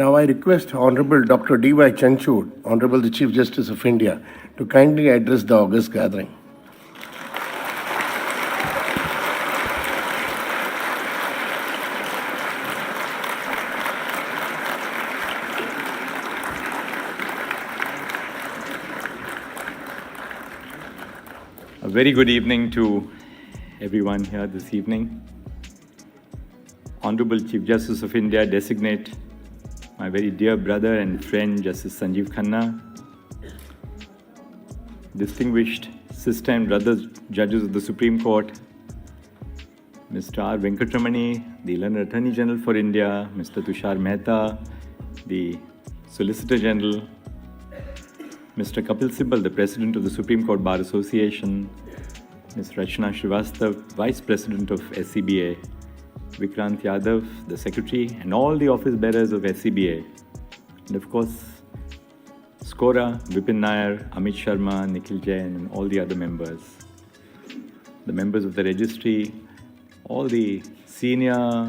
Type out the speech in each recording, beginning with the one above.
Now I request Honorable Dr. DY Chandrachud, Honorable the Chief Justice of India, to kindly address the august gathering. A very good evening to everyone here this evening. Honorable Chief Justice of India designate, my very dear brother and friend Justice Sanjeev Khanna, distinguished sister and brother judges of the Supreme Court, Mr. R. Venkatramani, the Learned Attorney General for India, Mr. Tushar Mehta, the Solicitor General, Mr. Kapil Sibal, the President of the Supreme Court Bar Association, Ms. Rachna Srivastav, Vice President of SCBA, Vikrant Yadav, the Secretary, and all the office bearers of SCBA, and of course, Skora, Vipin Nair, Amit Sharma, Nikhil Jain, and all the other members, the members of the registry, all the senior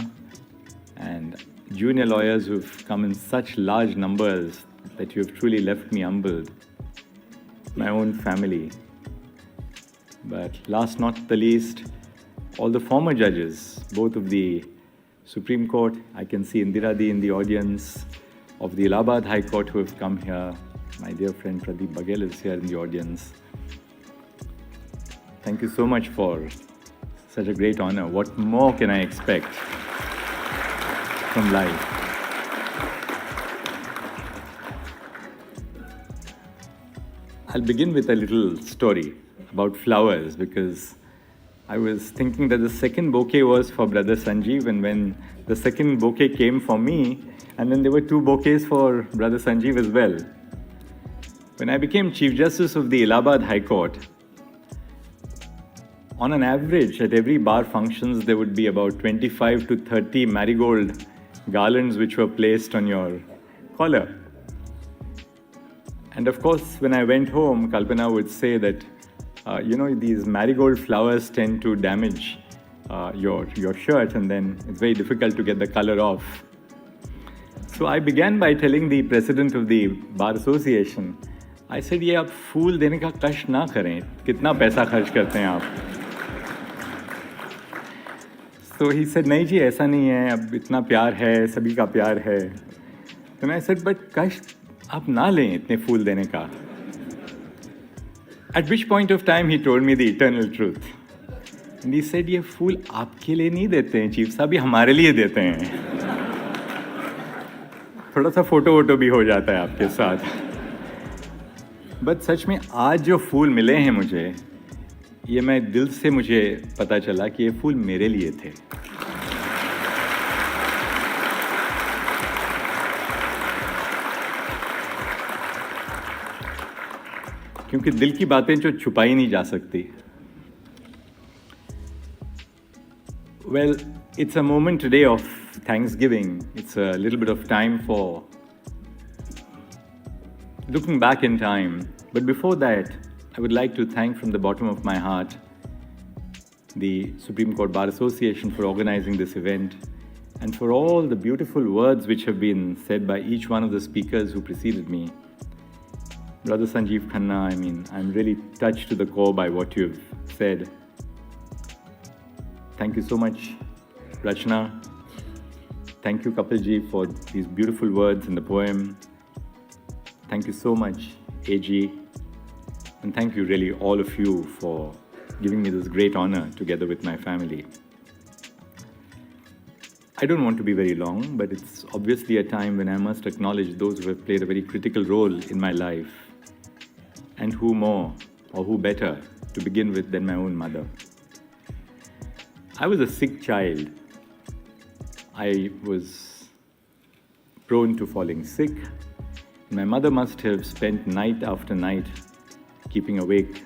and junior lawyers who have come in such large numbers that you have truly left me humbled, my own family. But last not the least, all the former judges, both of the Supreme Court, I can see Indira Di in the audience, of the Allahabad High Court who have come here. My dear friend Pradeep Baghel is here in the audience. Thank you so much for such a great honor. What more can I expect from life? I'll begin with a little story about flowers, because I was thinking that the second bouquet was for Brother Sanjeev, and when the second bouquet came for me, and then there were two bouquets for Brother Sanjeev as well. When I became Chief Justice of the Allahabad High Court, on an average, at every bar functions, there would be about 25 to 30 marigold garlands which were placed on your collar. And of course, when I went home, Kalpana would say that, these marigold flowers tend to damage your shirt, and then it's very difficult to get the color off. So I began by telling the president of the Bar Association, I said, ये आप फूल देने का कष्ट ना करें, कितना पैसा खर्च करते हैं आप? So he said, नहीं जी, ऐसा नहीं है, अब इतना प्यार है, सभी का प्यार है. Then I said, but कष्ट आप ना लें इतने फूल देने का. At which point of time he told me the eternal truth. And he said, ये फूल आपके लिए नहीं देते हैं चीफ साहब, ये हमारे लिए देते हैं. थोड़ा सा फोटो वोटो भी हो जाता है आपके साथ. बट सच में आज जो फूल मिले हैं मुझे, ये मैं दिल से मुझे पता चला कि ये फूल मेरे लिए थे. क्योंकि दिल की बातें जो छुपाई नहीं जा सकती. Well, it's a moment today of Thanksgiving. It's a little bit of time for looking back in time. But before that, I would like to thank from the bottom of my heart the Supreme Court Bar Association for organizing this event, and for all the beautiful words which have been said by each one of the speakers who preceded me. Brother Sanjeev Khanna, I'm really touched to the core by what you've said. Thank you so much, Rachna. Thank you, Kapilji, for these beautiful words in the poem. Thank you so much, AG. And thank you, really, all of you, for giving me this great honor together with my family. I don't want to be very long, but it's obviously a time when I must acknowledge those who have played a very critical role in my life. And who more, or who better, to begin with than my own mother. I was a sick child. I was prone to falling sick. My mother must have spent night after night keeping awake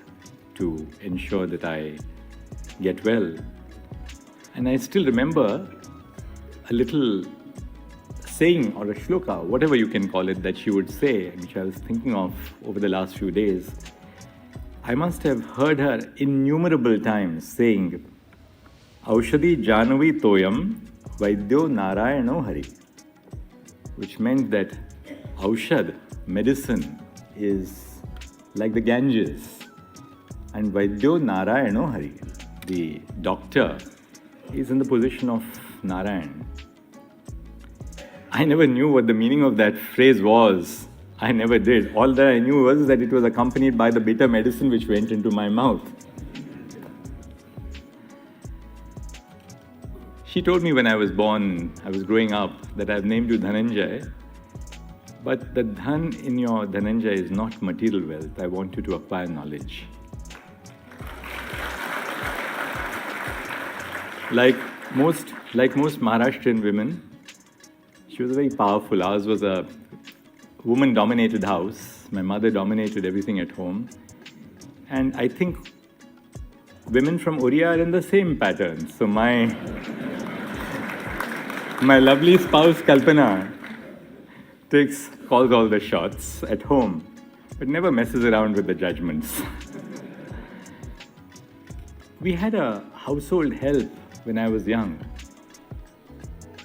to ensure that I get well. And I still remember a little saying or a shloka, whatever you can call it, that she would say, which I was thinking of over the last few days. I must have heard her innumerable times saying, Aushadhi Janavi Toyam Vaidyo Narayano Hari. which meant that aushad, medicine, is like the Ganges, and Vaidyo Narayano Hari, the doctor, is in the position of Narayan. I never knew what the meaning of that phrase was. I never did. All that I knew was that it was accompanied by the bitter medicine which went into my mouth. She told me when I was born, I was growing up, that I've named you Dhananjay. But the dhan in your Dhananjay is not material wealth. I want you to acquire knowledge. Like most Maharashtrian women, she was very powerful. Ours was a woman-dominated house. My mother dominated everything at home. And I think women from Oriya are in the same pattern. So my lovely spouse Kalpana calls all the shots at home, but never messes around with the judgments. We had a household help when I was young.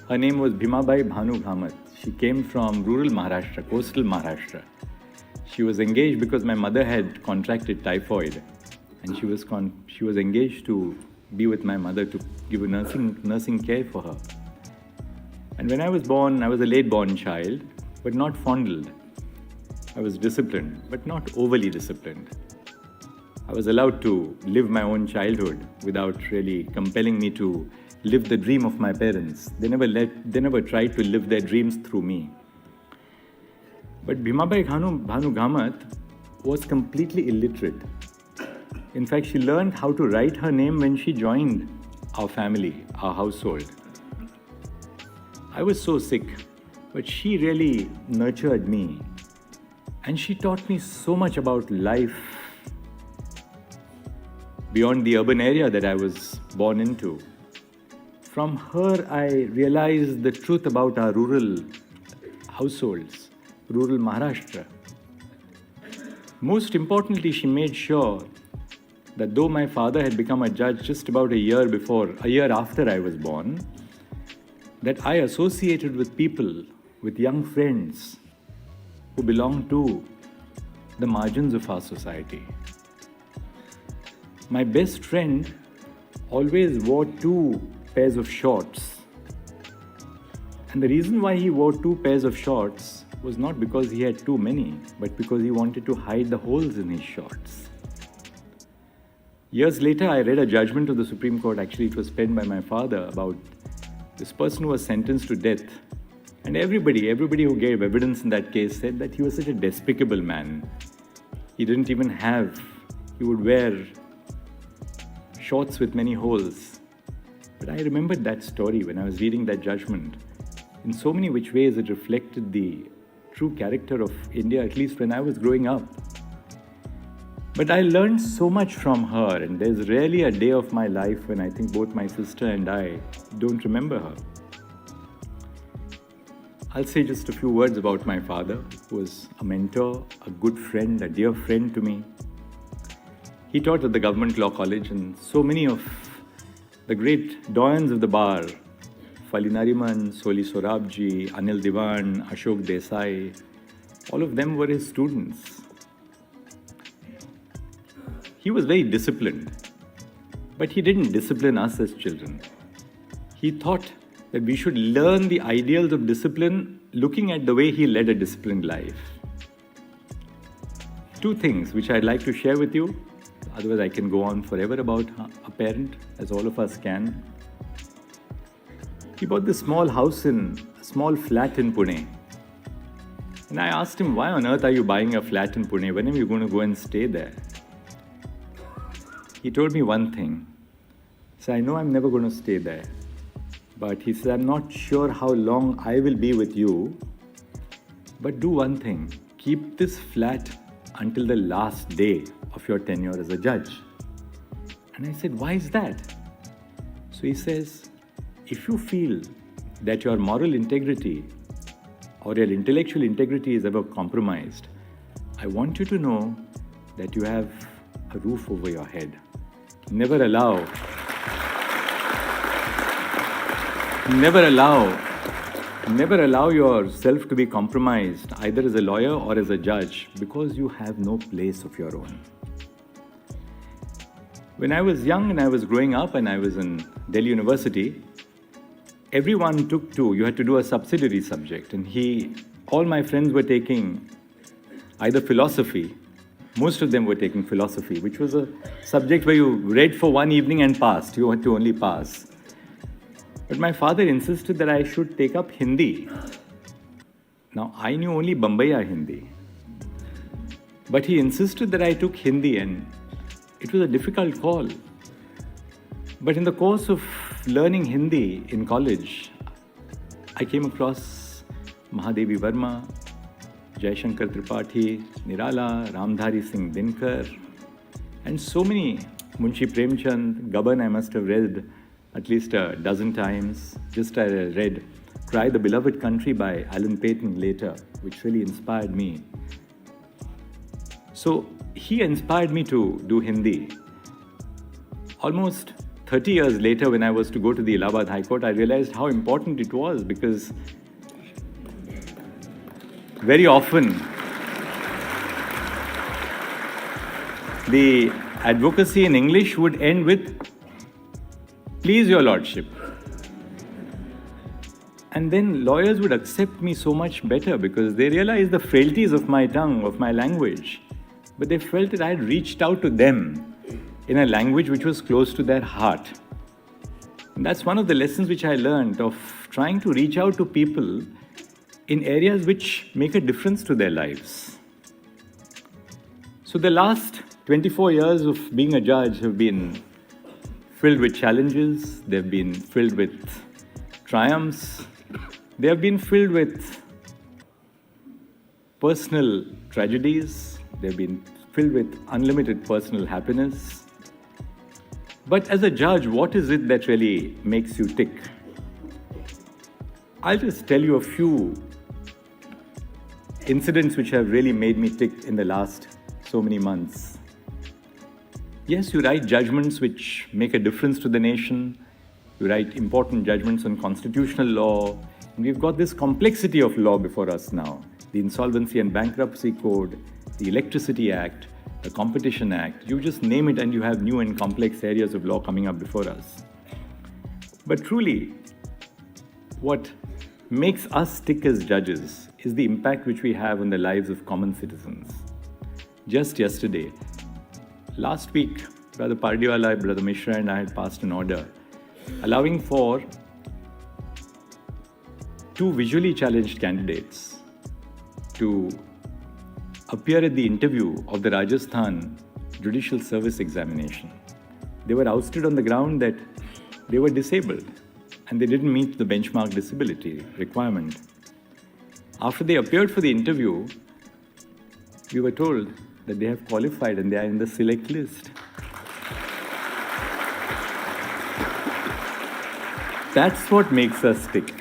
Her name was Bhimabai Bhanu Ghamat. She came from rural Maharashtra, coastal Maharashtra. She was engaged because my mother had contracted typhoid, and she was engaged to be with my mother to give a nursing care for her. And when I was born, I was a late-born child, but not fondled. I was disciplined, but not overly disciplined. I was allowed to live my own childhood without really compelling me to live the dream of my parents. They never tried to live their dreams through me. But Bhimabai Bhanu Ghamat was completely illiterate. In fact, she learned how to write her name when she joined our family, our household. I was so sick, but she really nurtured me. And she taught me so much about life beyond the urban area that I was born into. From her, I realized the truth about our rural households, rural Maharashtra. Most importantly, she made sure that though my father had become a judge just about a year after I was born, that I associated with people, with young friends who belonged to the margins of our society. My best friend always wore 2 pairs of shorts. And the reason why he wore 2 pairs of shorts was not because he had too many, but because he wanted to hide the holes in his shorts. Years later, I read a judgment of the Supreme Court, actually it was penned by my father, about this person who was sentenced to death. And everybody who gave evidence in that case said that he was such a despicable man. He would wear shorts with many holes. But I remembered that story when I was reading that judgment. In so many which ways it reflected the true character of India, at least when I was growing up. But I learned so much from her, and there's rarely a day of my life when I think both my sister and I don't remember her. I'll say just a few words about my father, who was a mentor, a good friend, a dear friend to me. He taught at the Government Law College, and so many of the great doyens of the bar, Fali Nariman, Soli Sorabji, Anil Diwan, Ashok Desai, all of them were his students. He was very disciplined, but he didn't discipline us as children. He thought that we should learn the ideals of discipline looking at the way he led a disciplined life. 2 things which I'd like to share with you, otherwise I can go on forever about a parent, as all of us can. He bought this small flat in Pune. And I asked him, why on earth are you buying a flat in Pune? When are you going to go and stay there? He told me one thing. He said, I know I'm never going to stay there. But he said, I'm not sure how long I will be with you. But do one thing. Keep this flat until the last day of your tenure as a judge. And I said, why is that? So he says, if you feel that your moral integrity or your intellectual integrity is ever compromised, I want you to know that you have a roof over your head. Never allow Never allow yourself to be compromised either as a lawyer or as a judge because you have no place of your own. When I was young and I was growing up and I was in Delhi University, everyone you had to do a subsidiary subject, and all my friends were taking either philosophy. Most of them were taking philosophy, which was a subject where you read for one evening and passed. You had to only pass. But my father insisted that I should take up Hindi. Now, I knew only Bombaya Hindi. But he insisted that I took Hindi, and it was a difficult call. But in the course of learning Hindi in college, I came across Mahadevi Verma, Jaishankar Tripathi, Nirala, Ramdhari Singh Dinkar, and so many. Munshi Premchand, Gaban I must have read at least a dozen times. Just I read Cry the Beloved Country by Alan Paton later, which really inspired me. So he inspired me to do Hindi. Almost 30 years later, when I was to go to the Allahabad High Court, I realized how important it was, because very often the advocacy in English would end with, "Please, Your Lordship." And then lawyers would accept me so much better because they realized the frailties of my tongue, of my language. But they felt that I had reached out to them in a language which was close to their heart. And that's one of the lessons which I learned, of trying to reach out to people in areas which make a difference to their lives. So the last 24 years of being a judge have been filled with challenges, they've been filled with triumphs, they have been filled with personal tragedies, they've been filled with unlimited personal happiness. But as a judge, what is it that really makes you tick? I'll just tell you a few incidents which have really made me tick in the last so many months. Yes, you write judgments which make a difference to the nation. You write important judgments on constitutional law. And we've got this complexity of law before us now. The Insolvency and Bankruptcy Code, the Electricity Act, the Competition Act. You just name it and you have new and complex areas of law coming up before us. But truly, what makes us tick as judges is the impact which we have on the lives of common citizens. Just yesterday, last week, Brother Pardiwala, Brother Mishra and I had passed an order allowing for 2 visually challenged candidates to appear at the interview of the Rajasthan Judicial Service Examination. They were ousted on the ground that they were disabled and they didn't meet the benchmark disability requirement. After they appeared for the interview, we were told that they have qualified and they are in the select list. That's what makes us tick.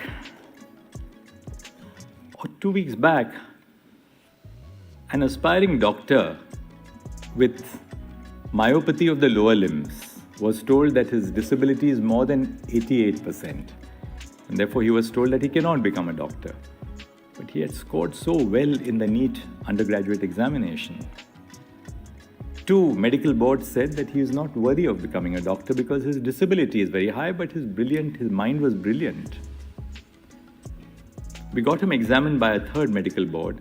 2 weeks back, an aspiring doctor with myopathy of the lower limbs was told that his disability is more than 88%. And therefore he was told that he cannot become a doctor. But he had scored so well in the NEET undergraduate examination. 2 medical boards said that he is not worthy of becoming a doctor because his disability is very high, but his mind was brilliant. We got him examined by a 3rd medical board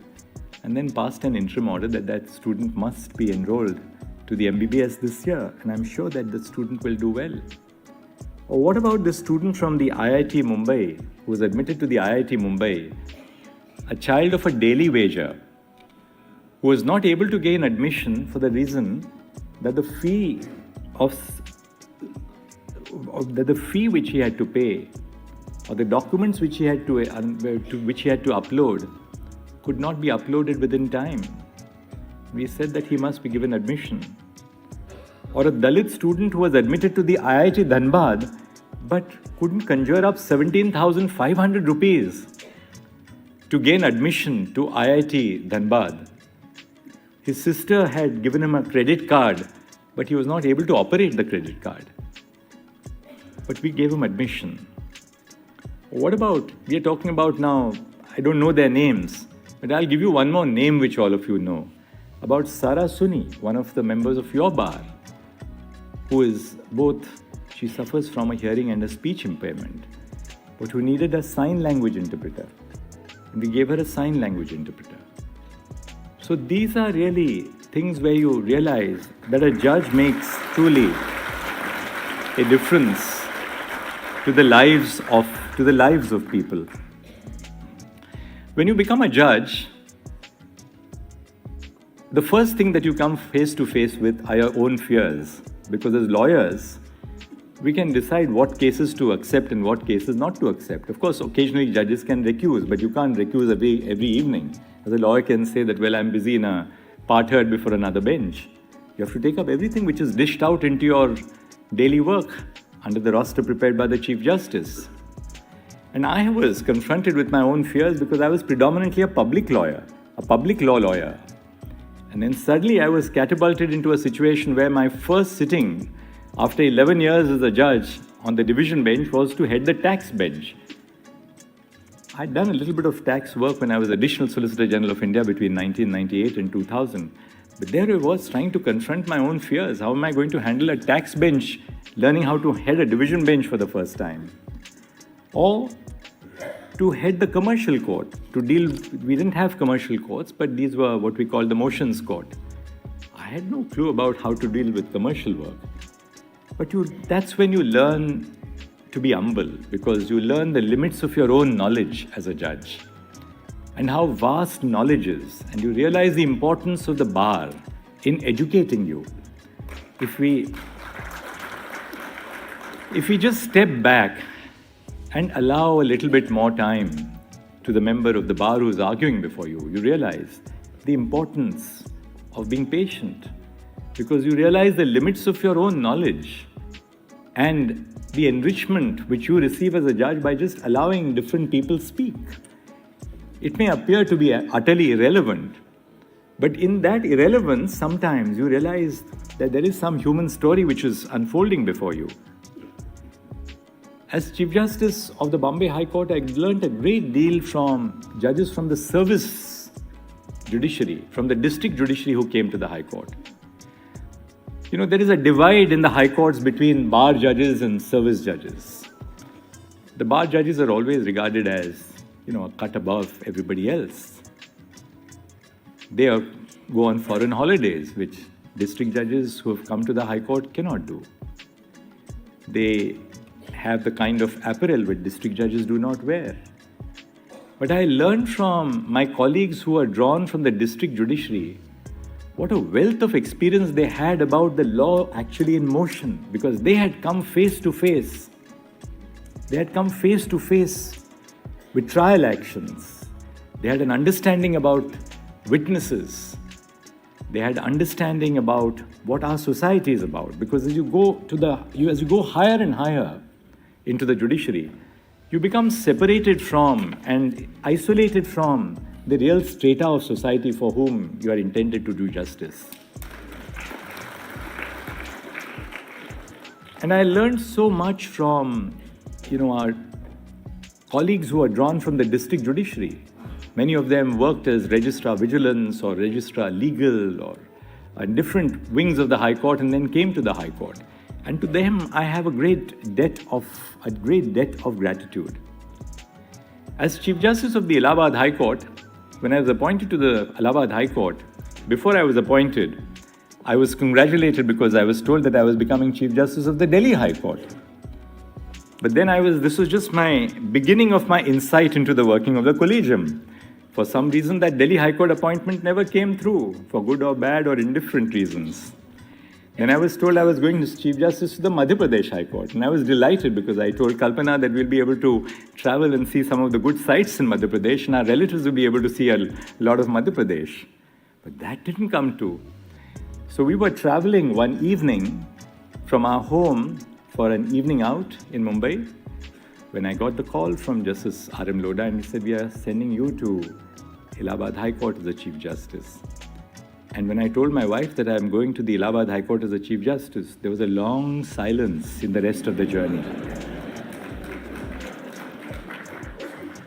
and then passed an interim order that student must be enrolled to the MBBS this year, and I'm sure that the student will do well. Or what about the student from the IIT Mumbai who was admitted to the IIT Mumbai, a child of a daily wager, who was not able to gain admission for the reason that the fee which he had to pay, or the documents which he had to upload, could not be uploaded within time. We said that he must be given admission. Or a Dalit student who was admitted to the IIT Dhanbad but couldn't conjure up 17,500 rupees to gain admission to IIT Dhanbad. His sister had given him a credit card, but he was not able to operate the credit card. But we gave him admission. What about, we are talking about now, I don't know their names, but I'll give you one more name which all of you know. About Sara Suni, one of the members of your bar, who is both, she suffers from a hearing and a speech impairment, but who needed a sign language interpreter. And we gave her a sign language interpreter. So these are really things where you realize that a judge makes truly a difference to the lives of people. When you become a judge, the first thing that you come face to face with are your own fears, because as lawyers, we can decide what cases to accept and what cases not to accept. Of course, occasionally judges can recuse, but you can't recuse every evening. As a lawyer can say that, well, I'm busy in a part heard before another bench. You have to take up everything which is dished out into your daily work under the roster prepared by the Chief Justice. And I was confronted with my own fears because I was predominantly a public lawyer, a public law lawyer. And then suddenly I was catapulted into a situation where my first sitting after 11 years as a judge on the division bench was to head the tax bench. I'd done a little bit of tax work when I was Additional Solicitor General of India between 1998 and 2000. But there I was trying to confront my own fears. How am I going to handle a tax bench, learning how to head a division bench for the first time? Or to head the commercial court, we didn't have commercial courts, but these were what we call the motions court. I had no clue about how to deal with commercial work. But that's when you learn to be humble, because you learn the limits of your own knowledge as a judge and how vast knowledge is, and you realize the importance of the bar in educating you. If we just step back and allow a little bit more time to the member of the bar who's arguing before you, you realize the importance of being patient, because you realize the limits of your own knowledge and the enrichment which you receive as a judge by just allowing different people speak. It may appear to be utterly irrelevant, but in that irrelevance, sometimes you realize that there is some human story which is unfolding before you. As Chief Justice of the Bombay High Court, I learned a great deal from judges from the service judiciary, from the district judiciary who came to the High Court. You know, there is a divide in the High Courts between bar judges and service judges. The bar judges are always regarded as, a cut above everybody else. They go on foreign holidays, which district judges who have come to the High Court cannot do. They have the kind of apparel which district judges do not wear. But I learned from my colleagues who are drawn from the district judiciary what a wealth of experience they had about the law actually in motion, because they had come face to face. They had come face to face with trial actions. They had an understanding about witnesses. They had understanding about what our society is about. Because as you go higher and higher into the judiciary, you become separated from and isolated from the real strata of society for whom you are intended to do justice. And I learned so much from, our colleagues who are drawn from the district judiciary. Many of them worked as Registrar Vigilance or Registrar Legal or in different wings of the High Court and then came to the High Court. And to them, I have a great debt of gratitude. As Chief Justice of the Allahabad High Court, when I was appointed to the Allahabad High Court, before I was appointed, I was congratulated because I was told that I was becoming Chief Justice of the Delhi High Court. But then this was just my beginning of my insight into the working of the collegium. For some reason, that Delhi High Court appointment never came through, for good or bad or indifferent reasons. Then I was told I was going to Chief Justice to the Madhya Pradesh High Court. And I was delighted because I told Kalpana that we'll be able to travel and see some of the good sites in Madhya Pradesh, and our relatives will be able to see a lot of Madhya Pradesh. But that didn't come true. So we were traveling one evening from our home for an evening out in Mumbai when I got the call from Justice R.M. Lodha, and he said, we are sending you to Allahabad High Court as the Chief Justice. And when I told my wife that I'm going to the Allahabad High Court as a Chief Justice, there was a long silence in the rest of the journey.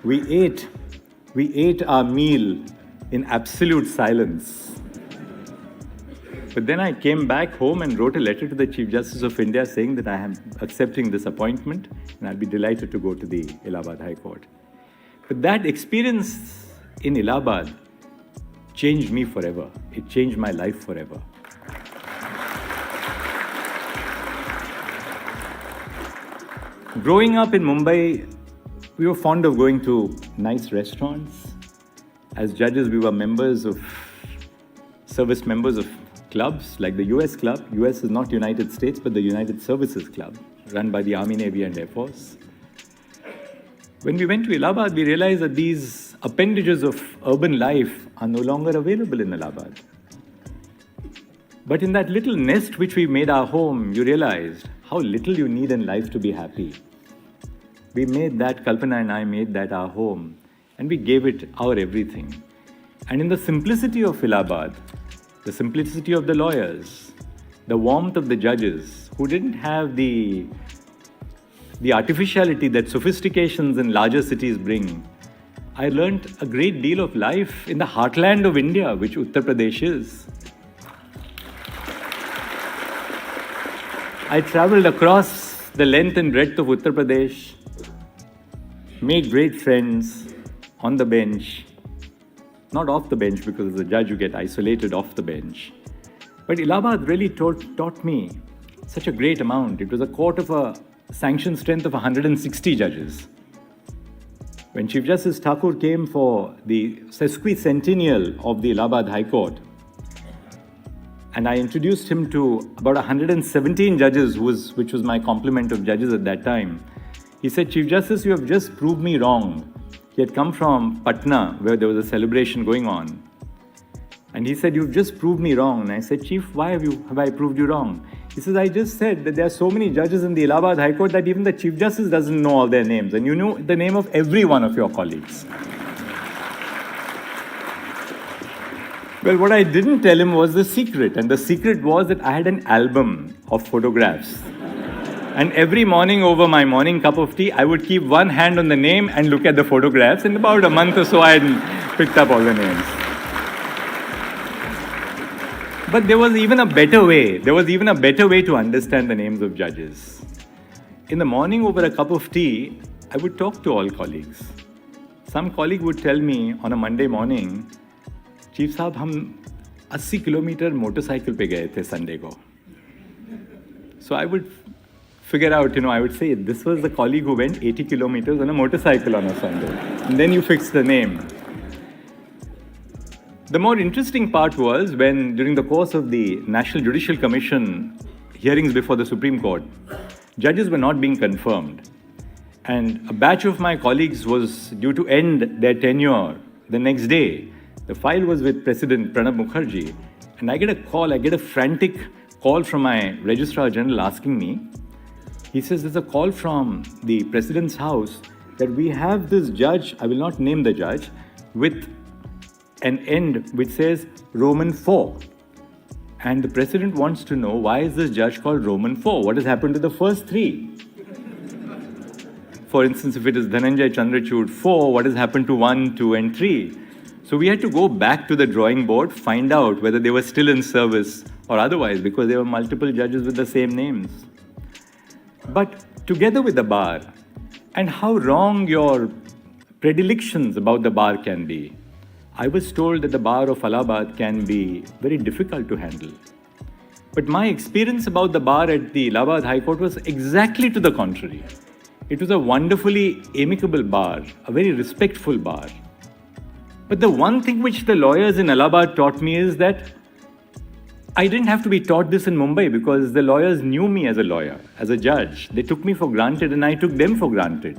We ate our meal in absolute silence. But then I came back home and wrote a letter to the Chief Justice of India saying that I am accepting this appointment and I'll be delighted to go to the Allahabad High Court. But that experience in Allahabad changed me forever. It changed my life forever. Growing up in Mumbai, we were fond of going to nice restaurants. As judges, we were service members of clubs like the US Club. US is not United States, but the United Services Club, run by the Army, Navy, and Air Force. When we went to Allahabad, we realized that these appendages of urban life are no longer available in Allahabad. But in that little nest which we made our home, you realized how little you need in life to be happy. We made that, Kalpana and I made that our home, and we gave it our everything. And in the simplicity of Allahabad, the simplicity of the lawyers, the warmth of the judges, who didn't have the artificiality that sophistications in larger cities bring, I learned a great deal of life in the heartland of India, which Uttar Pradesh is. I traveled across the length and breadth of Uttar Pradesh, made great friends on the bench, not off the bench, because as a judge you get isolated off the bench. But Allahabad really taught me such a great amount. It was a court of a sanctioned strength of 160 judges. When Chief Justice Thakur came for the sesquicentennial of the Allahabad High Court, and I introduced him to about 117 judges, which was my complement of judges at that time, he said, "Chief Justice, you have just proved me wrong." He had come from Patna, where there was a celebration going on. And he said, "You've just proved me wrong." And I said, "Chief, why have I proved you wrong?" He says, "I just said that there are so many judges in the Allahabad High Court that even the Chief Justice doesn't know all their names. And you know the name of every one of your colleagues." Well, what I didn't tell him was the secret. And the secret was that I had an album of photographs. And every morning over my morning cup of tea, I would keep one hand on the name and look at the photographs. In about a month or so, I had picked up all the names. But there was even a better way. There was even a better way to understand the names of judges. In the morning over a cup of tea, I would talk to all colleagues. Some colleague would tell me on a Monday morning, "Chief Saab, hum 80 kilometer motorcycle pe gaye the Sunday ko." So I would figure out, I would say, this was the colleague who went 80 kilometers on a motorcycle on a Sunday. And then you fix the name. The more interesting part was when, during the course of the National Judicial Commission hearings before the Supreme Court, judges were not being confirmed. And a batch of my colleagues was due to end their tenure the next day. The file was with President Pranab Mukherjee. And I get a frantic call from my Registrar General asking me, he says, "There's a call from the President's house that we have this judge," I will not name the judge, "with an end which says Roman 4. And the President wants to know, why is this judge called Roman 4? What has happened to the first 3? For instance, if it is Dhananjay Chandrachud 4, what has happened to 1, 2, and 3? So we had to go back to the drawing board, find out whether they were still in service or otherwise, because there were multiple judges with the same names. But together with the bar, and how wrong your predilections about the bar can be, I was told that the bar of Allahabad can be very difficult to handle. But my experience about the bar at the Allahabad High Court was exactly to the contrary. It was a wonderfully amicable bar, a very respectful bar. But the one thing which the lawyers in Allahabad taught me is that I didn't have to be taught this in Mumbai, because the lawyers knew me as a lawyer, as a judge. They took me for granted and I took them for granted.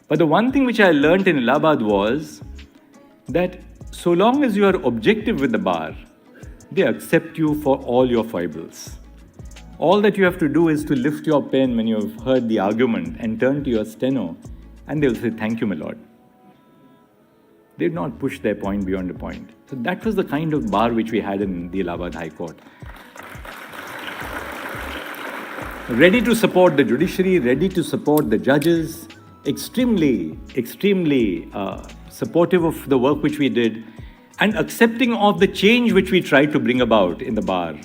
But the one thing which I learned in Allahabad was that so long as you are objective with the bar, they accept you for all your foibles. All that you have to do is to lift your pen when you have heard the argument and turn to your steno, and they'll say, "Thank you, my lord." They did not push their point beyond a point. So that was the kind of bar which we had in the Allahabad High Court. Ready to support the judiciary, ready to support the judges, extremely supportive of the work which we did and accepting of the change which we tried to bring about in the bar.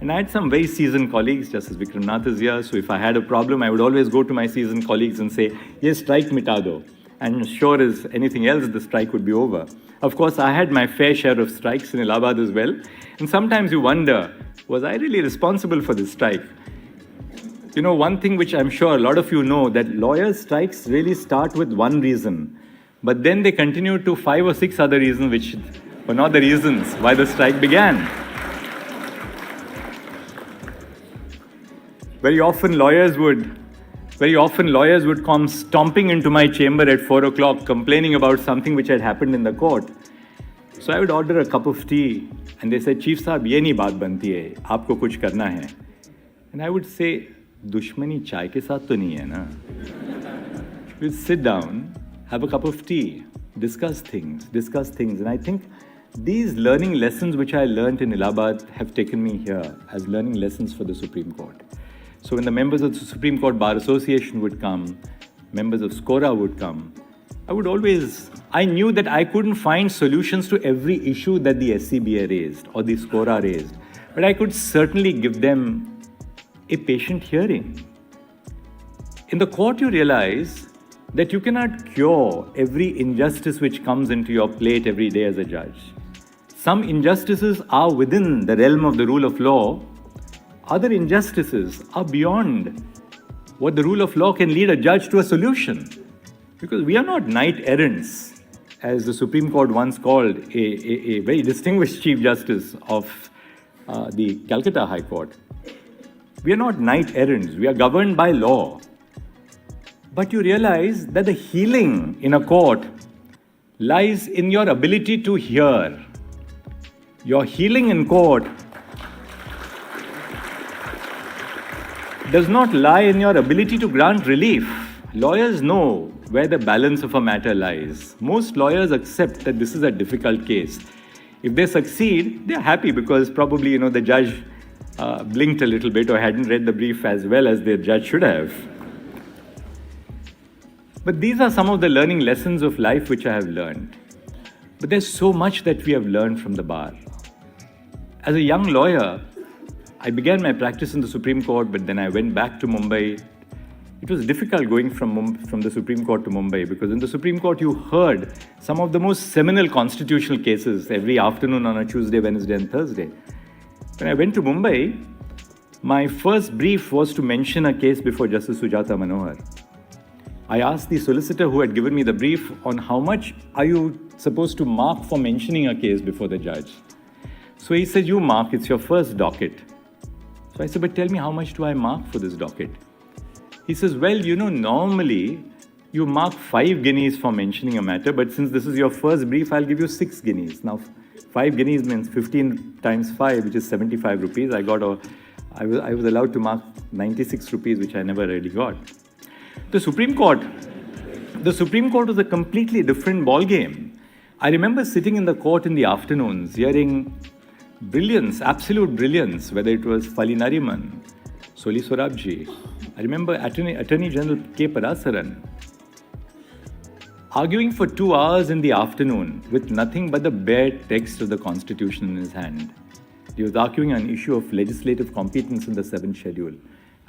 And I had some very seasoned colleagues, Justice Vikramnath is here, so if I had a problem, I would always go to my seasoned colleagues and say, yes, strike mita do. And sure as anything else, the strike would be over. Of course, I had my fair share of strikes in Allahabad as well. And sometimes you wonder, was I really responsible for this strike? You know, one thing which I'm sure a lot of you know, that lawyers' strikes really start with one reason, but then they continue to 5 or 6 other reasons which were not the reasons why the strike began. Very often lawyers would come stomping into my chamber at 4 o'clock complaining about something which had happened in the court. So I would order a cup of tea and they said, Chief Saab, ye nahi baat banti hai, aapko kuch karna hai. And I would say, dushmani chai ke saath to nahi hai na. We'll sit down, have a cup of tea, discuss things. And I think these learning lessons which I learnt in Allahabad have taken me here as learning lessons for the Supreme Court. So when the members of the Supreme Court Bar Association would come, members of SCORA would come, I knew that I couldn't find solutions to every issue that the SCBA raised or the SCORA raised, but I could certainly give them a patient hearing. In the court, you realize that you cannot cure every injustice which comes into your plate every day as a judge. Some injustices are within the realm of the rule of law. Other injustices are beyond what the rule of law can lead a judge to a solution. Because we are not knight errants, as the Supreme Court once called a very distinguished Chief Justice of the Calcutta High Court. We are not knight errants, we are governed by law. But you realize that the healing in a court lies in your ability to hear. Your healing in court does not lie in your ability to grant relief. Lawyers know where the balance of a matter lies. Most lawyers accept that this is a difficult case. If they succeed, they're happy because probably, the judge blinked a little bit or hadn't read the brief as well as the judge should have. But these are some of the learning lessons of life which I have learned. But there's so much that we have learned from the bar. As a young lawyer, I began my practice in the Supreme Court, but then I went back to Mumbai. It was difficult going from the Supreme Court to Mumbai because in the Supreme Court you heard some of the most seminal constitutional cases every afternoon on a Tuesday, Wednesday and Thursday. When I went to Mumbai, my first brief was to mention a case before Justice Sujata Manohar. I asked the solicitor who had given me the brief on how much are you supposed to mark for mentioning a case before the judge. So he said, you mark, it's your first docket. So I said, but tell me how much do I mark for this docket? He says, well, normally you mark 5 guineas for mentioning a matter, but since this is your first brief, I'll give you 6 guineas. Now, 5 guineas means 15 times 5, which is 75 rupees. I was allowed to mark 96 rupees, which I never really got. The Supreme Court was a completely different ballgame. I remember sitting in the court in the afternoons, hearing brilliance, absolute brilliance, whether it was Fali Nariman, Soli Sorabji. I remember Attorney General K. Parasaran arguing for 2 hours in the afternoon with nothing but the bare text of the Constitution in his hand. He was arguing an issue of legislative competence in the 7th schedule.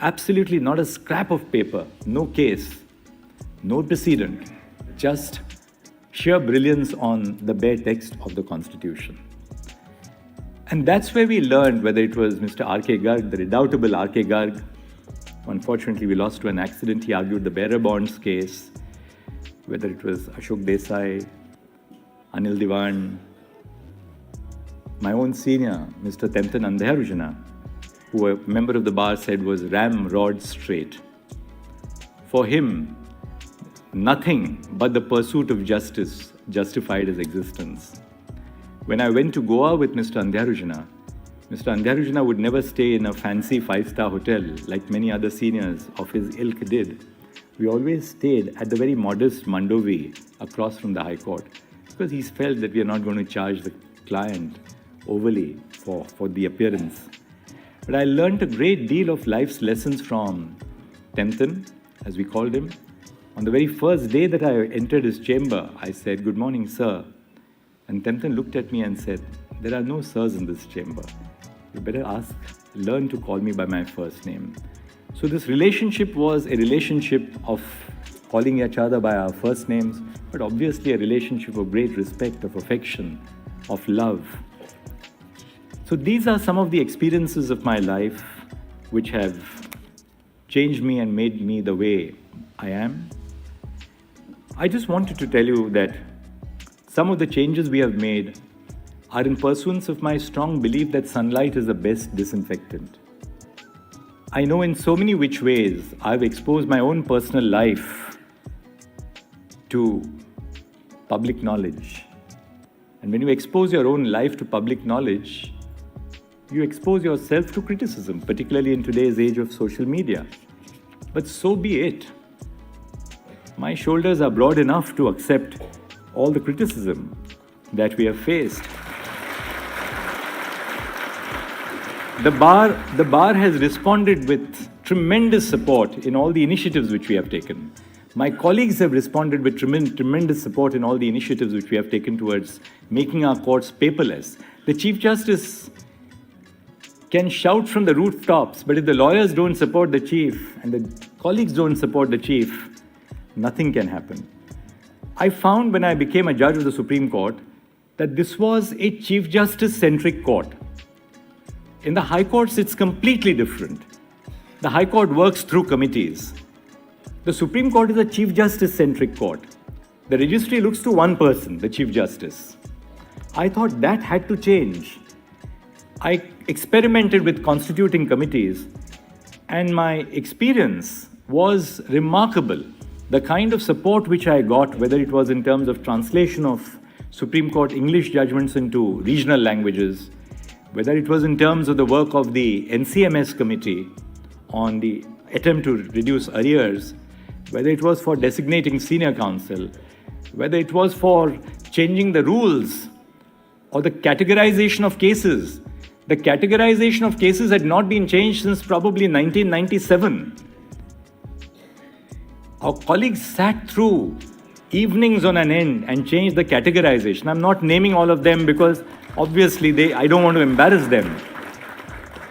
Absolutely not a scrap of paper, no case, no precedent, just sheer brilliance on the bare text of the Constitution. And that's where we learned, whether it was Mr. R.K. Garg, the redoubtable R.K. Garg. Unfortunately, we lost to an accident. He argued the bearer bonds case. Whether it was Ashok Desai, Anil Diwan, my own senior, Mr. Temten Andhyarujana, who a member of the bar said was ramrod straight. For him, nothing but the pursuit of justice justified his existence. When I went to Goa with Mr. Andhyarujana would never stay in a fancy 5-star hotel like many other seniors of his ilk did. We always stayed at the very modest Mandovi across from the High Court because he felt that we are not going to charge the client overly for the appearance. But I learnt a great deal of life's lessons from Temten, as we called him, On the very first day that I entered his chamber, I said, "Good morning, sir." And Tempton looked at me and said, "There are no sirs in this chamber. You better learn to call me by my first name." So this relationship was a relationship of calling each other by our first names, but obviously a relationship of great respect, of affection, of love. So these are some of the experiences of my life which have changed me and made me the way I am. I just wanted to tell you that some of the changes we have made are in pursuance of my strong belief that sunlight is the best disinfectant. I know in so many which ways I've exposed my own personal life to public knowledge. And when you expose your own life to public knowledge, you expose yourself to criticism, particularly in today's age of social media. But so be it. My shoulders are broad enough to accept all the criticism that we have faced. The bar has responded with tremendous support in all the initiatives which we have taken. My colleagues have responded with tremendous support in all the initiatives which we have taken towards making our courts paperless. The Chief Justice can shout from the rooftops, but if the lawyers don't support the Chief and the colleagues don't support the Chief, nothing can happen. I found when I became a judge of the Supreme Court that this was a Chief Justice-centric court. In the High Courts, it's completely different. The High Court works through committees. The Supreme Court is a Chief Justice-centric court. The registry looks to one person, the Chief Justice. I thought that had to change. I experimented with constituting committees, and my experience was remarkable. The kind of support which I got, whether it was in terms of translation of Supreme Court English judgments into regional languages, whether it was in terms of the work of the NCMS committee on the attempt to reduce arrears, whether it was for designating senior counsel, whether it was for changing the rules or the categorization of cases. The categorization of cases had not been changed since probably 1997. Our colleagues sat through evenings on an end and changed the categorization. I'm not naming all of them because obviously I don't want to embarrass them.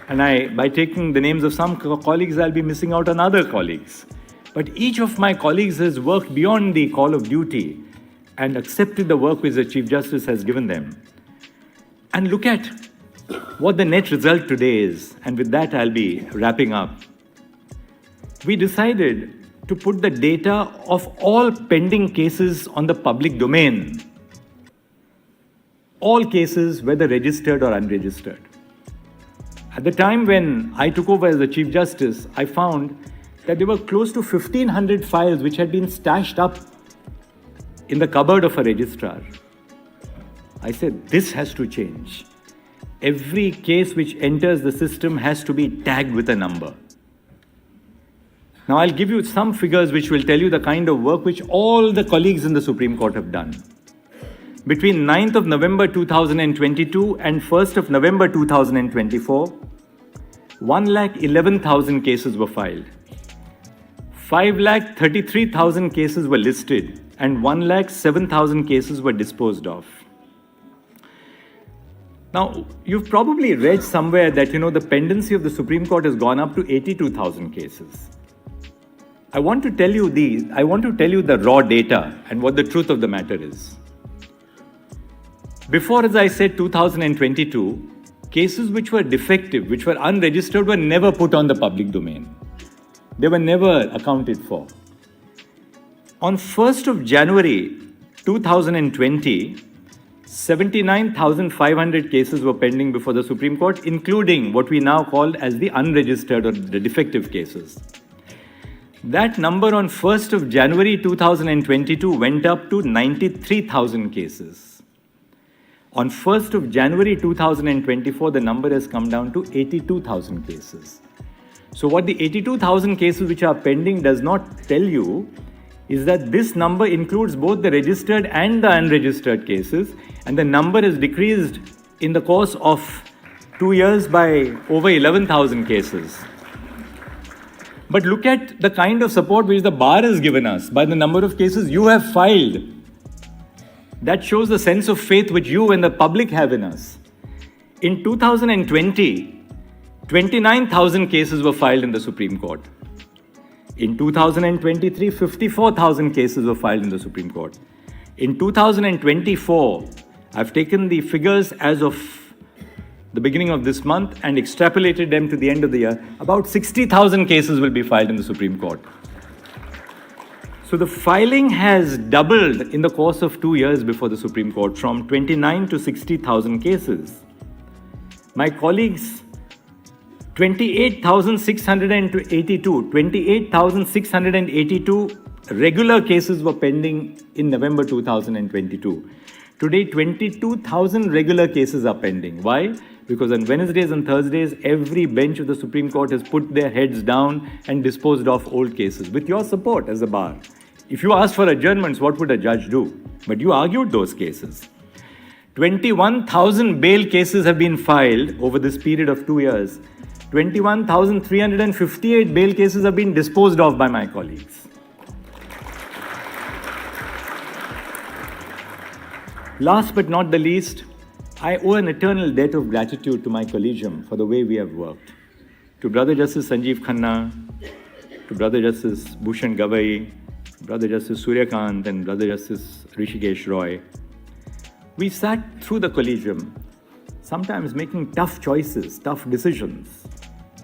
And by taking the names of some colleagues, I'll be missing out on other colleagues. But each of my colleagues has worked beyond the call of duty and accepted the work which the Chief Justice has given them. And look at what the net result today is. And with that, I'll be wrapping up. We decided to put the data of all pending cases on the public domain. All cases, whether registered or unregistered. At the time when I took over as the Chief Justice, I found that there were close to 1,500 files which had been stashed up in the cupboard of a registrar. I said, this has to change. Every case which enters the system has to be tagged with a number. Now, I'll give you some figures which will tell you the kind of work which all the colleagues in the Supreme Court have done. Between 9th of November 2022 and 1st of November 2024, 1,11,000 cases were filed. 5,33,000 cases were listed and 1,07,000 cases were disposed of. Now, you've probably read somewhere that, the pendency of the Supreme Court has gone up to 82,000 cases. I want to tell you the raw data and what the truth of the matter is. Before, as I said, 2022, cases which were defective, which were unregistered, were never put on the public domain. They were never accounted for. On 1st of January 2020, 79,500 cases were pending before the Supreme Court, including what we now call as the unregistered or the defective cases. That number on 1st of January 2022 went up to 93,000 cases. On 1st of January 2024, the number has come down to 82,000 cases. So what the 82,000 cases which are pending does not tell you is that this number includes both the registered and the unregistered cases, and the number has decreased in the course of 2 years by over 11,000 cases. But look at the kind of support which the bar has given us by the number of cases you have filed. That shows the sense of faith which you and the public have in us. In 2020, 29,000 cases were filed in the Supreme Court. In 2023, 54,000 cases were filed in the Supreme Court. In 2024, I've taken the figures as of the beginning of this month and extrapolated them to the end of the year. About 60,000 cases will be filed in the Supreme Court. So the filing has doubled in the course of 2 years before the Supreme Court, from 29 to 60,000 cases. My colleagues, 28,682 regular cases were pending in November 2022. Today, 22,000 regular cases are pending. Why? Because on Wednesdays and Thursdays, every bench of the Supreme Court has put their heads down and disposed of old cases, with your support as a bar. If you asked for adjournments, what would a judge do? But you argued those cases. 21,000 bail cases have been filed over this period of 2 years. 21,358 bail cases have been disposed of by my colleagues. Last but not the least, I owe an eternal debt of gratitude to my collegium for the way we have worked. To Brother Justice Sanjeev Khanna, to Brother Justice Bhushan Gavai, Brother Justice Suryakant and Brother Justice Rishikesh Roy. We sat through the collegium, sometimes making tough choices, tough decisions.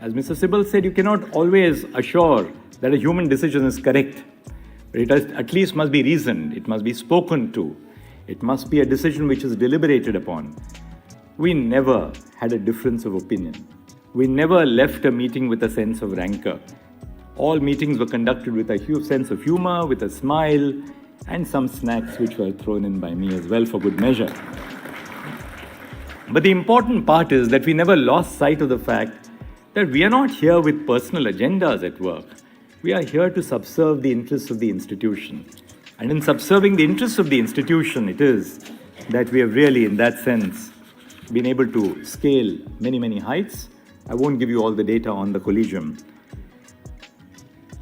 As Mr. Sibal said, you cannot always assure that a human decision is correct, but it at least must be reasoned, it must be spoken to, it must be a decision which is deliberated upon. We never had a difference of opinion. We never left a meeting with a sense of rancor. All meetings were conducted with a sense of humor, with a smile, and some snacks which were thrown in by me as well for good measure. But the important part is that we never lost sight of the fact that we are not here with personal agendas at work. We are here to subserve the interests of the institution. And in subserving the interests of the institution, it is that we have really, in that sense, been able to scale many, many heights. I won't give you all the data on the collegium.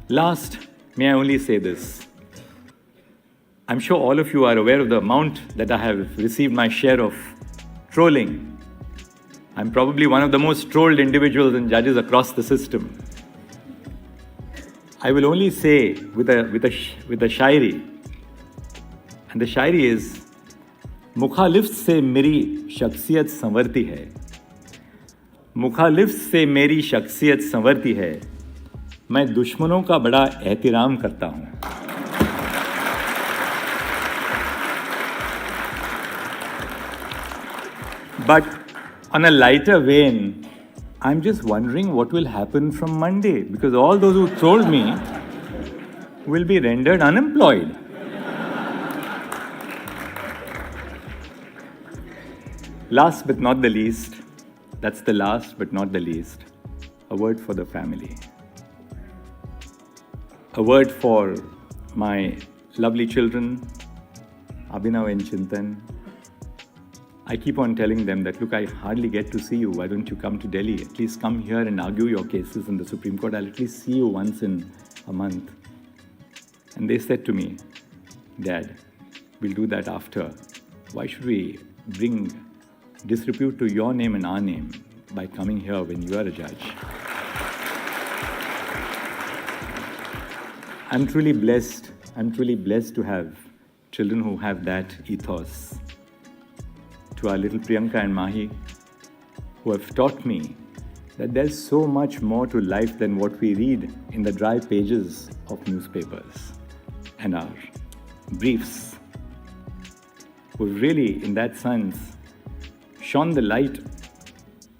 Last, may I only say this. I'm sure all of you are aware of the amount that I have received my share of trolling. I'm probably one of the most trolled individuals and judges across the system. I will only say with a shairi, and the shairi is, मुखालिफ से मेरी शख्सियत संवरती है, मुखालिफ से मेरी शख्सियत संवरती है, मैं दुश्मनों का बड़ा एहतिराम करता हूँ. But on a lighter vein, I'm just wondering what will happen from Monday, because all those who trolled me will be rendered unemployed. Last but not the least, that's the last but not the least, a word for the family. A word for my lovely children, Abhinav and Chintan. I keep on telling them that, look, I hardly get to see you. Why don't you come to Delhi? At least come here and argue your cases in the Supreme Court. I'll at least see you once in a month. And they said to me, Dad, we'll do that after. Why should we bring disrepute to your name and our name by coming here when you are a judge? I'm truly blessed to have children who have that ethos. To our little Priyanka and Mahi, who have taught me that there's so much more to life than what we read in the dry pages of newspapers and our briefs, who've really, in that sense, shone the light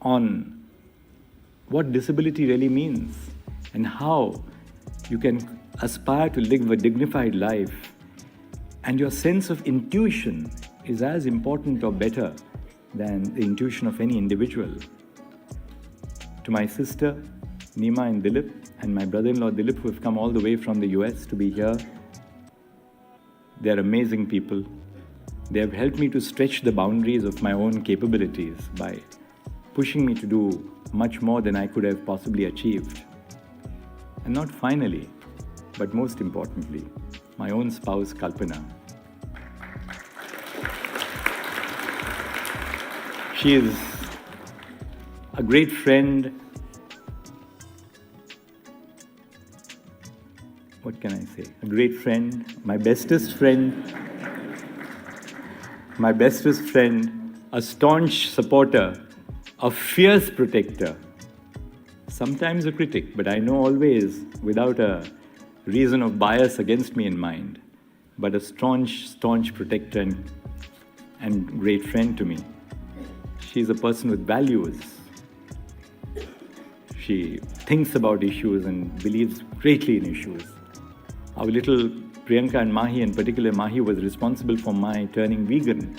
on what disability really means and how you can aspire to live a dignified life, and your sense of intuition is as important or better than the intuition of any individual. To my sister, Nima and Dilip, and my brother-in-law Dilip, who have come all the way from the US to be here, they are amazing people. They have helped me to stretch the boundaries of my own capabilities by pushing me to do much more than I could have possibly achieved. and not finally, but most importantly, my own spouse, Kalpana. She is a great friend. What can I say? A great friend, my bestest friend, a staunch supporter, a fierce protector, sometimes a critic, but I know always without a reason of bias against me in mind, but a staunch protector and great friend to me. She's a person with values. She thinks about issues and believes greatly in issues. Our little Priyanka and Mahi, in particular Mahi, was responsible for my turning vegan.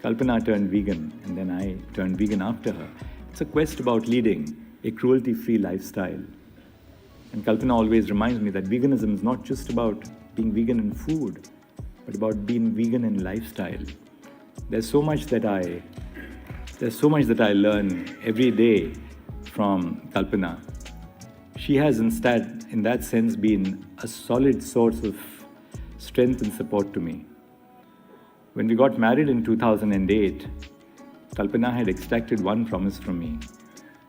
Kalpana turned vegan, and then I turned vegan after her. It's a quest about leading a cruelty-free lifestyle. And Kalpana always reminds me that veganism is not just about being vegan in food, but about being vegan in lifestyle. There's so much that I learn every day from Kalpana. She has instead, in that sense, been a solid source of strength and support to me. When we got married in 2008, Kalpana had extracted one promise from me.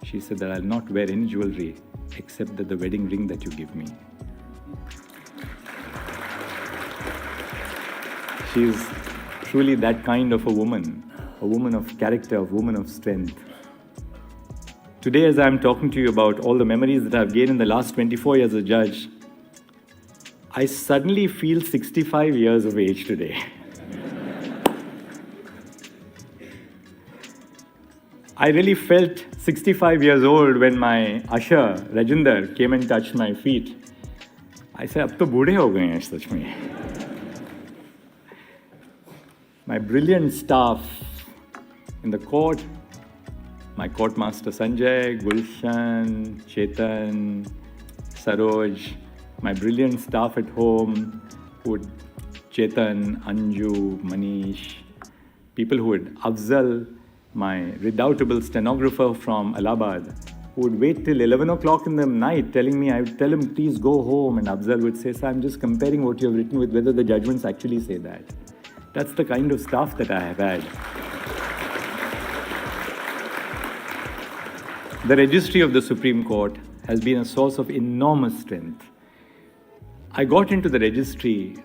She said that I'll not wear any jewelry except that the wedding ring that you give me. She's truly that kind of a woman of character, a woman of strength. Today, as I'm talking to you about all the memories that I've gained in the last 24 years as a judge, I suddenly feel 65 years of age today. I really felt 65 years old when my usher, Rajinder, came and touched my feet. I said, अब तो बूढ़े हो गए हैं सच में. My brilliant staff in the court, my court master Sanjay, Gulshan, Chetan, Saroj, my brilliant staff at home, Chetan, Anju, Manish, people who would Afzal, my redoubtable stenographer from Allahabad, who would wait till 11 o'clock in the night telling me, I would tell him, please go home, and Afzal would say, sir, I'm just comparing what you have written with whether the judgments actually say that. That's the kind of staff that I have had. The registry of the Supreme Court has been a source of enormous strength. I got into the registry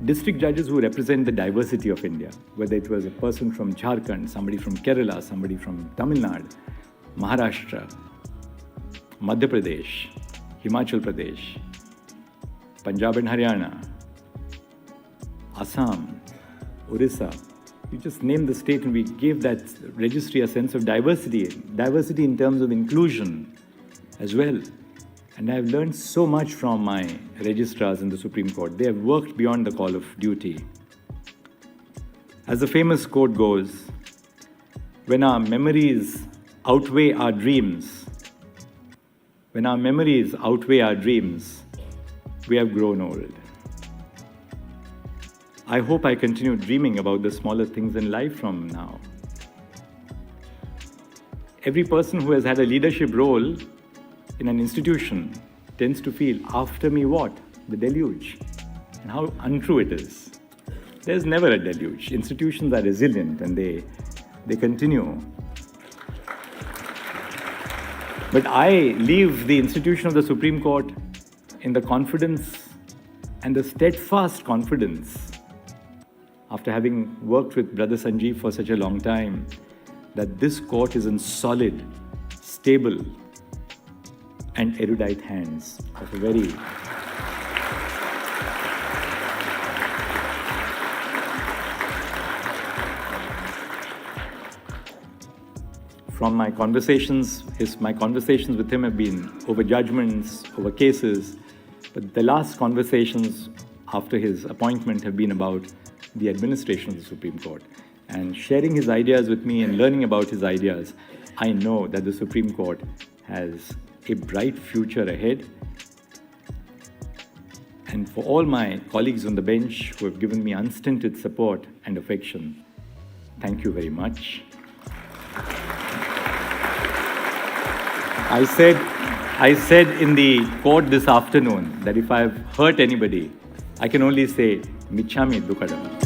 district judges who represent the diversity of India, whether it was a person from Jharkhand, somebody from Kerala, somebody from Tamil Nadu, Maharashtra, Madhya Pradesh, Himachal Pradesh, Punjab and Haryana, Assam, Orissa. You just name the state and we gave that registry a sense of diversity in terms of inclusion as well. And I've learned so much from my registrars in the Supreme Court. They have worked beyond the call of duty. As the famous quote goes, when our memories outweigh our dreams, we have grown old. I hope I continue dreaming about the smaller things in life from now. Every person who has had a leadership role in an institution tends to feel, after me what? The deluge. And how untrue it is. There's never a deluge. Institutions are resilient and they continue. But I leave the institution of the Supreme Court in the confidence and the steadfast confidence, after having worked with Brother Sanjeev for such a long time, that this court is in solid, stable, and erudite hands of a very from my conversations with him have been over judgments, over cases, but the last conversations after his appointment have been about the administration of the Supreme Court. And sharing his ideas with me and learning about his ideas, I know that the Supreme Court has a bright future ahead. And for all my colleagues on the bench who have given me unstinted support and affection, thank you very much. I said I said in the court this afternoon that if I have hurt anybody, I can only say, Michhami Dukadam.